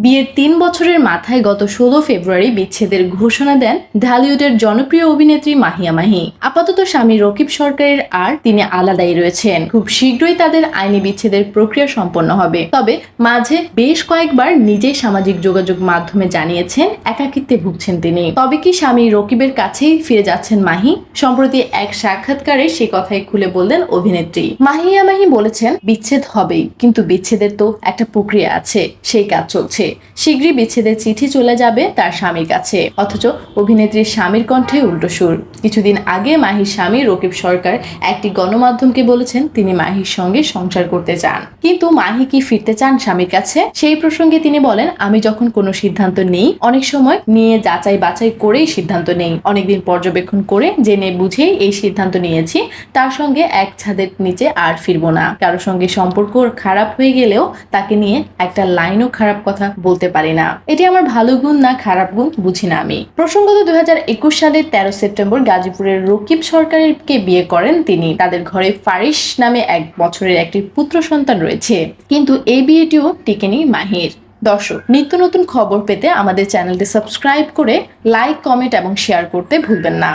বিয়ের ৩ বছরের মাথায় গত ১৬ ফেব্রুয়ারি বিচ্ছেদের ঘোষণা দেন ঢালিউডের জনপ্রিয় অভিনেত্রী মাহিয়া মাহি। আপাতত স্বামী রকিব সরকারের আর তিনি আলাদাই রয়েছেন। খুব শীঘ্রই তাদের আইনি বিচ্ছেদের প্রক্রিয়া সম্পন্ন হবে। তবে মাঝে বেশ কয়েকবার নিজেই সামাজিক যোগাযোগ মাধ্যমে জানিয়েছেন একাকিত্বে ভুগছেন তিনি। তবে কি স্বামী রকিবের কাছেই ফিরে যাচ্ছেন মাহি? সম্প্রতি এক সাক্ষাৎকারে সে কথাই খুলে বললেন অভিনেত্রী। মাহিয়া মাহি বলেছেন, বিচ্ছেদ হবেই, কিন্তু বিচ্ছেদের তো একটা প্রক্রিয়া আছে, সেই কাজ চলছে। শীঘ্রই বিচ্ছেদের চিঠি চলে যাবে তার স্বামীর কাছে। অথচ অভিনেত্রীর স্বামীর কণ্ঠে উল্টো সুর। কিছুদিন আগে মাহির স্বামী রকিব সরকার একটি গণমাধ্যমকে বলেছেন তিনি মাহির সঙ্গে সংসার করতে চান। কিন্তু মাহি কি ফিরতে চান স্বামীর কাছে? সেই প্রসঙ্গে তিনি বলেন, আমি যখন কোনো সিদ্ধান্ত নেই অনেক সময় নিয়ে যাচাই বাছাই করেই সিদ্ধান্ত নেই। অনেকদিন পর্যবেক্ষণ করে জেনে বুঝেই এই সিদ্ধান্ত নিয়েছি তার সঙ্গে এক ছাদের নিচে আর ফিরবো না। কারো সঙ্গে সম্পর্ক খারাপ হয়ে গেলেও তাকে নিয়ে একটা লাইনও খারাপ কথা বলতে পারি না। এটি আমার ভালো গুণ না খারাপ গুণ বুঝি না আমি। প্রসঙ্গত 2021 সালের 13 সেপ্টেম্বর গাজীপুরের রকিব সরকারকে বিয়ে করেন তিনি। তাদের ঘরে ফারিস নামে 1 বছরের একটি পুত্র সন্তান রয়েছে। কিন্তু এই বিয়েটিও টিকেনি মাহির। দর্শক, নিত্য নতুন খবর পেতে আমাদের চ্যানেলটি সাবস্ক্রাইব করে লাইক, কমেন্ট এবং শেয়ার করতে ভুলবেন না।